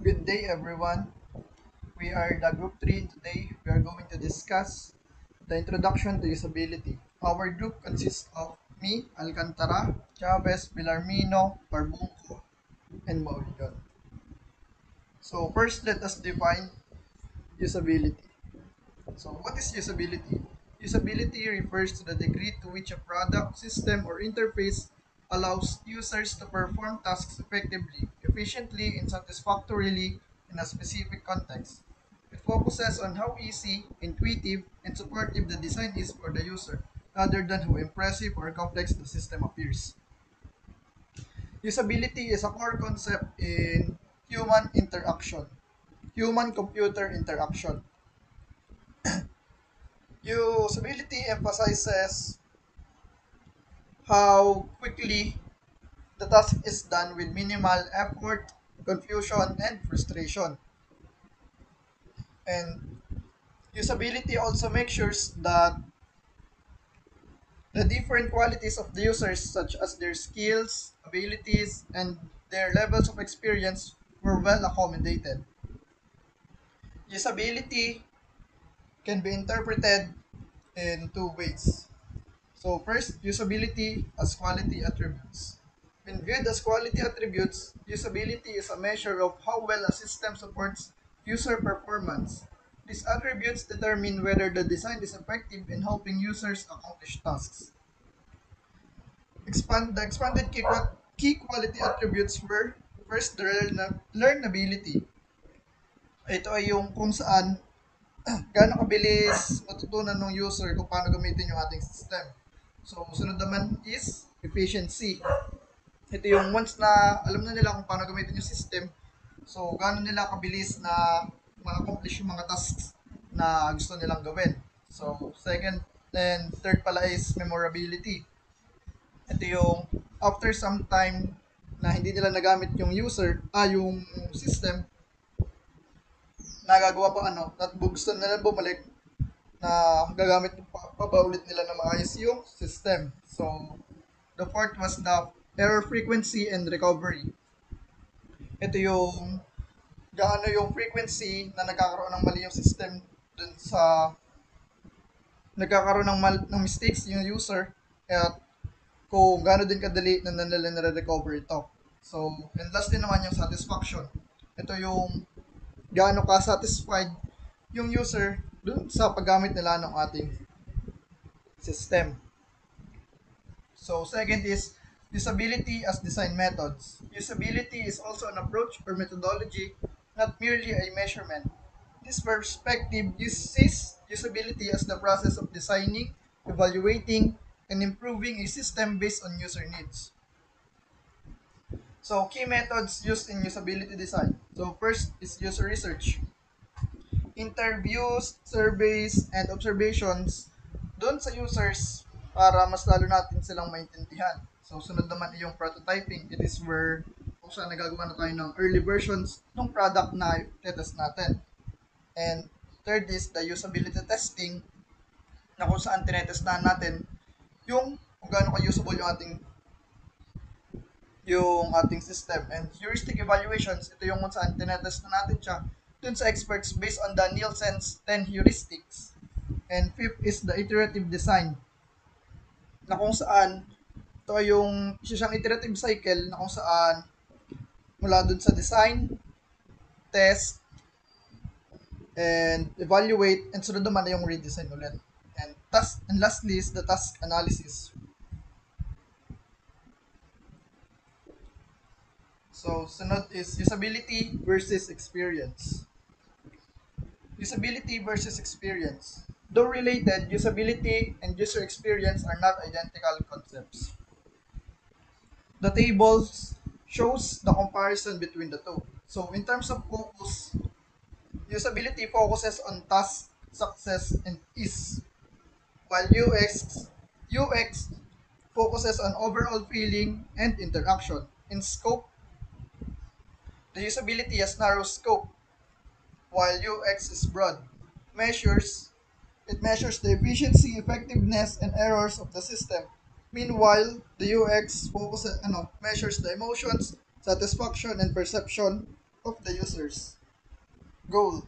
Good day, everyone. We are the group 3 and today. We are going to discuss the introduction to usability. Our group consists of me, Alcantara, Chavez, Villarmino, Barbunco, and Maurion. So first, let us define usability. So what is usability? Usability refers to the degree to which a product, system, or interface allows users to perform tasks effectively, efficiently, and satisfactorily in a specific context. It focuses on how easy, intuitive, and supportive the design is for the user, rather than how impressive or complex the system appears. Usability is a core concept in human interaction, human computer interaction. Usability emphasizes how quickly the task is done with minimal effort, confusion, and frustration. And usability also makes sure that the different qualities of the users, such as their skills, abilities, and their levels of experience, were well accommodated. Usability can be interpreted in two ways. So first, usability as quality attributes. When viewed as quality attributes, usability is a measure of how well a system supports user performance. These attributes determine whether the design is effective in helping users accomplish tasks. The expanded key quality attributes were first, the learnability. Ito ay yung kung saan gaano kabilis matutunan ng user kung paano gamitin yung ating system. So, sunod naman is efficiency. Ito yung once na alam na nila kung paano gamitin yung system, so gaano nila kabilis na ma-accomplish yung mga tasks na gusto nilang gawin. So, second and third pala is memorability. Ito yung after some time na hindi nila nagamit yung yung system, nagagawa pa at gusto nila bumalik na gagamit pa ba ulit nila na maayos yung system. So, the fourth was the error frequency and recovery. Ito yung gaano yung frequency na nagkakaroon ng mali yung system dun sa nagkakaroon ng mistakes yung user at kung gaano din kadali na nila nare-recover ito. So, and last din naman yung satisfaction. Ito yung gaano ka-satisfied yung user dun sa paggamit nila ng ating system. So, second is usability as design methods. Usability is also an approach or methodology, not merely a measurement. This perspective uses usability as the process of designing, evaluating, and improving a system based on user needs. So, key methods used in usability design. So, first is user research. Interviews, surveys, and observations doon sa users para mas lalo natin silang maintindihan. So, sunod naman ay yung prototyping. It is where kung saan nagagawa na tayo ng early versions ng product na test natin. And third is the usability testing na kung saan tinetestahan natin yung kung gaano ka-usable yung ating system. And heuristic evaluations, ito yung kung saan tinetest na natin siya dun sa experts based on the Nielsen's 10 heuristics. And fifth is the iterative design na kung saan ito ay yung isa siyang iterative cycle na kung saan mula dun sa design, test, and evaluate, and sunod naman na yung redesign ulit. And lastly is the task analysis. So, sunod is usability versus experience. Usability versus experience. Though related, usability and user experience are not identical concepts. The tables shows the comparison between the two. So, in terms of focus, usability focuses on task, success, and ease, while UX focuses on overall feeling and interaction. In scope, the usability has narrow scope, while UX is broad. Measures It measures the efficiency, effectiveness, and errors of the system. Meanwhile, the UX measures the emotions, satisfaction, and perception of the users. Goal: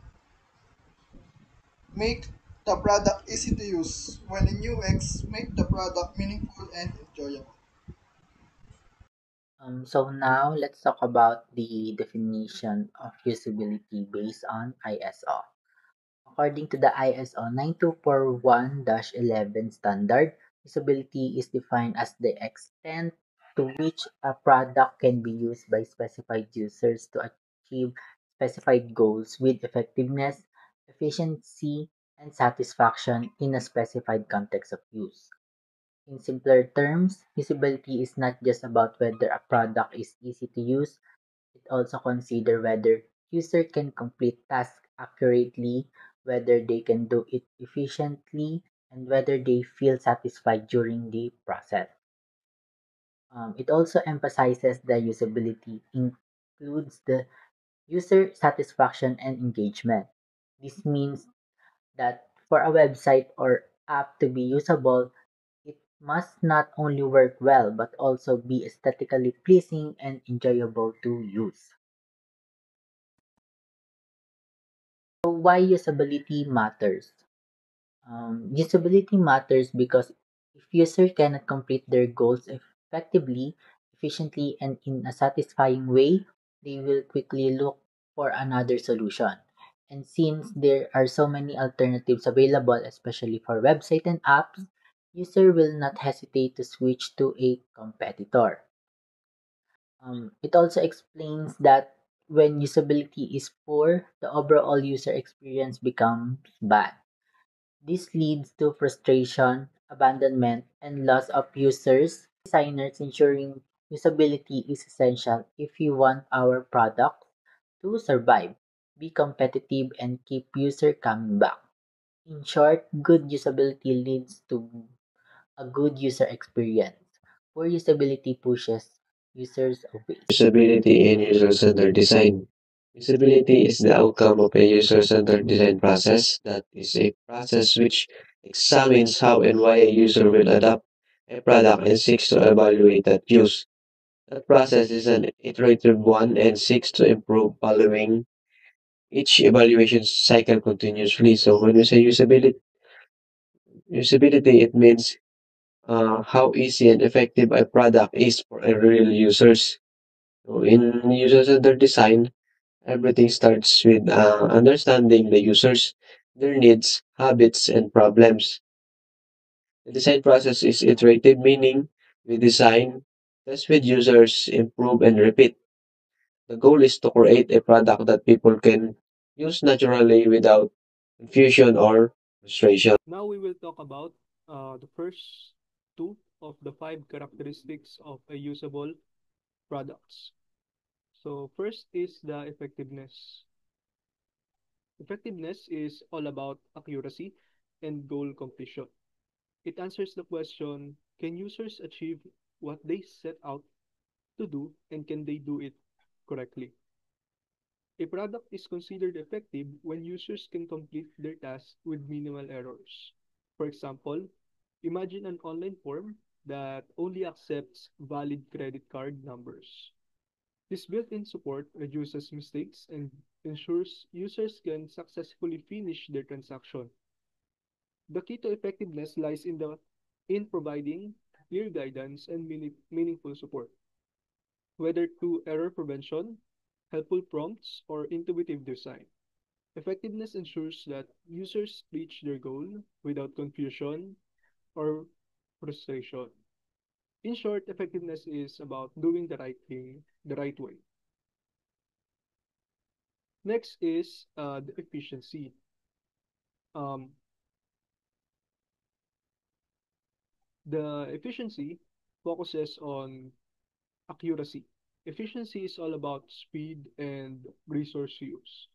make the product easy to use, when in UX, make the product meaningful and enjoyable. So now let's talk about the definition of usability based on ISO. According to the ISO 9241-11 standard, usability is defined as the extent to which a product can be used by specified users to achieve specified goals with effectiveness, efficiency, and satisfaction in a specified context of use. In simpler terms, usability is not just about whether a product is easy to use, it also considers whether user can complete tasks accurately, whether they can do it efficiently, and whether they feel satisfied during the process. It also emphasizes that usability includes the user satisfaction and engagement. This means that for a website or app to be usable, it must not only work well but also be aesthetically pleasing and enjoyable to use. So why usability matters? Usability matters because if users cannot complete their goals effectively, efficiently, and in a satisfying way, they will quickly look for another solution. And since there are so many alternatives available, especially for website and apps, user will not hesitate to switch to a competitor. It also explains that when usability is poor, the overall user experience becomes bad. This leads to frustration, abandonment, and loss of users. Designers ensuring usability is essential if you want our product to survive, be competitive, and keep user coming back. In short, good usability leads to a good user experience. Poor usability pushes users away. Usability and user-centered design. Usability is the outcome of a user-centered design process. That is a process which examines how and why a user will adopt a product and seeks to evaluate that use. That process is an iterative one and seeks to improve following each evaluation cycle continuously. So when we say usability, it means how easy and effective a product is for a real users. So in user-centered design, everything starts with understanding the users, their needs, habits, and problems. The design process is iterative, meaning we design, test with users, improve, and repeat. The goal is to create a product that people can use naturally without confusion or frustration. Now we will talk about the first two of the five characteristics of a usable products. So first is the effectiveness. Effectiveness is all about accuracy and goal completion. It answers the question, can users achieve what they set out to do and can they do it correctly? A product is considered effective when users can complete their tasks with minimal errors. For example, imagine an online form that only accepts valid credit card numbers. This built-in support reduces mistakes and ensures users can successfully finish their transaction. The key to effectiveness lies in providing clear guidance and meaningful support, whether through error prevention, helpful prompts, or intuitive design. Effectiveness ensures that users reach their goal without confusion or frustration. In short, effectiveness is about doing the right thing the right way. Next is the efficiency. Um, the efficiency focuses on accuracy. Efficiency is all about speed and resource use.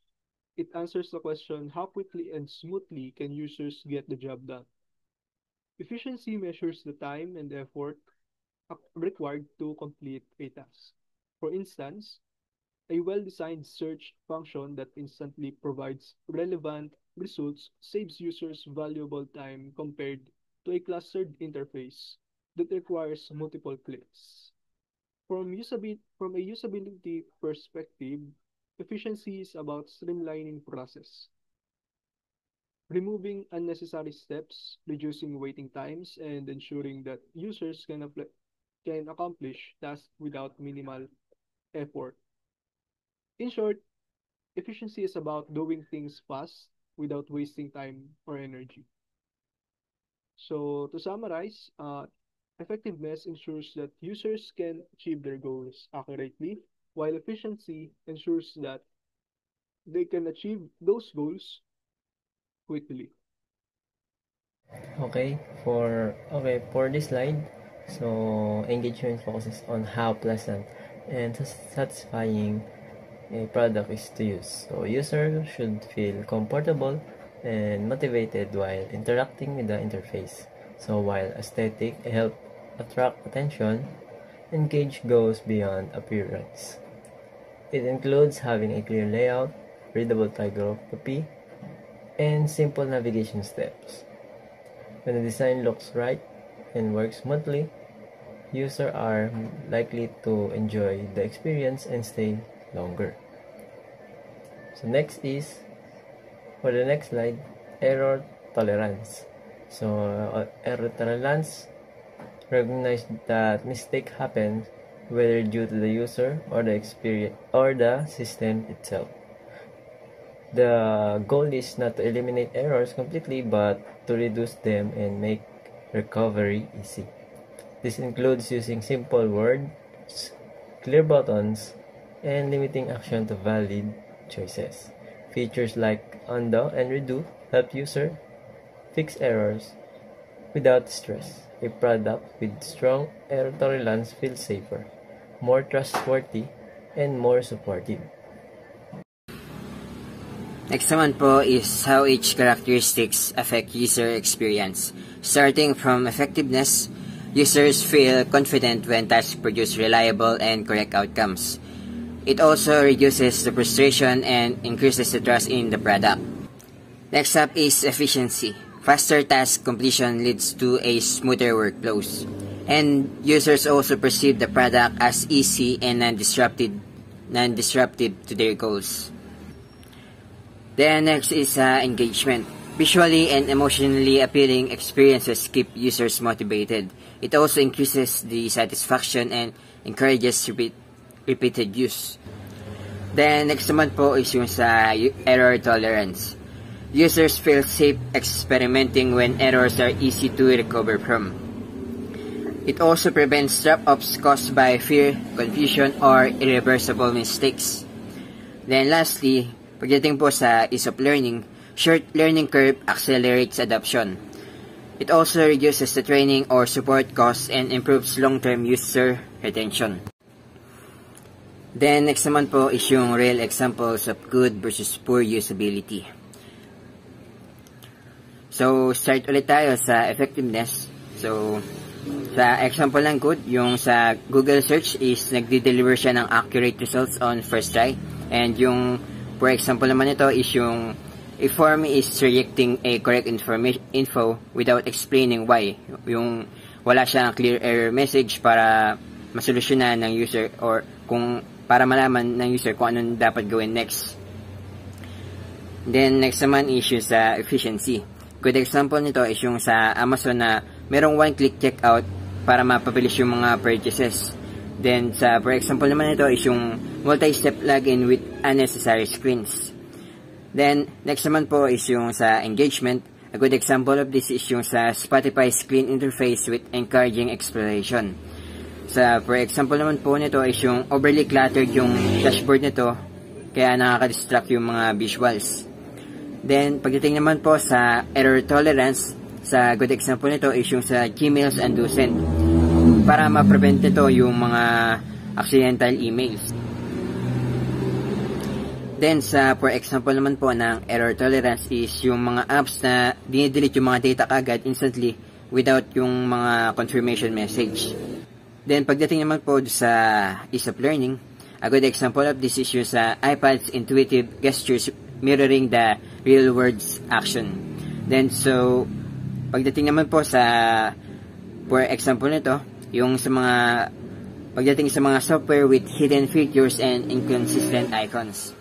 It answers the question, how quickly and smoothly can users get the job done? Efficiency measures the time and effort required to complete a task. For instance, a well-designed search function that instantly provides relevant results saves users valuable time compared to a clustered interface that requires multiple clicks. From a usability perspective, Efficiency is about streamlining process, removing unnecessary steps, reducing waiting times, and ensuring that users can accomplish tasks without minimal effort. In short, efficiency is about doing things fast without wasting time or energy. So, to summarize, effectiveness ensures that users can achieve their goals accurately, while efficiency ensures that they can achieve those goals quickly. For this slide, so engagement focuses on how pleasant and satisfying a product is to use. So users should feel comfortable and motivated while interacting with the interface. So while aesthetic help attract attention, engage goes beyond appearance. It includes having a clear layout, readable typography, and simple navigation steps. When the design looks right and works smoothly, users are likely to enjoy the experience and stay longer. So next is, for the next slide, error tolerance. So error tolerance recognize that mistake happens whether due to the user or the experience or the system itself. The goal is not to eliminate errors completely, but to reduce them and make recovery easy. This includes using simple words, clear buttons, and limiting action to valid choices. Features like undo and redo help user fix errors without stress. A product with strong error tolerance feels safer, more trustworthy, and more supportive. Next naman po is how each characteristics affect user experience. Starting from effectiveness, users feel confident when tasks produce reliable and correct outcomes. It also reduces the frustration and increases the trust in the product. Next up is efficiency. Faster task completion leads to a smoother workflows. And users also perceive the product as easy and non-disruptive to their goals. Then next is engagement. Visually and emotionally appealing experiences keep users motivated. It also increases the satisfaction and encourages repeated use. Then next naman po is yung sa error tolerance. Users feel safe experimenting when errors are easy to recover from. It also prevents drop-offs caused by fear, confusion, or irreversible mistakes. Then lastly, pagdating po sa ease of learning, short learning curve accelerates adoption. It also reduces the training or support costs and improves long-term user retention. Then next naman po is yung real examples of good versus poor usability. So start ulit tayo sa effectiveness. So sa example ng good, yung sa Google search is nagde-deliver siya ng accurate results on first try. And yung for example naman ito is yung a form is rejecting a correct info without explaining why. Yung wala siyang clear error message para masolusyonan ng user or kung para malaman ng user kung anong dapat gawin next. Then next naman is yung sa efficiency. Good example nito is yung sa Amazon na merong one-click checkout para mapabilis yung mga purchases. Then sa for example naman ito is yung multi-step login with unnecessary screens. Then next naman po is yung sa engagement. A good example of this is yung sa Spotify's clean interface with encouraging exploration. Sa for example naman po nito is yung overly cluttered yung dashboard nito kaya nakaka-distract yung mga visuals. Then pagdating naman po sa error tolerance, sa good example nito is yung sa Gmail's undo send para ma-prevent ito yung mga accidental emails. Then sa for example naman po ng error tolerance is yung mga apps na dinidelete yung mga data kagad instantly without yung mga confirmation message. Then pagdating naman po sa ease of learning, a good example of this is yung sa iPad's intuitive gestures mirroring the real world's action. Then so pagdating naman po sa for example nito, yung sa mga pagdating sa mga software with hidden features and inconsistent icons.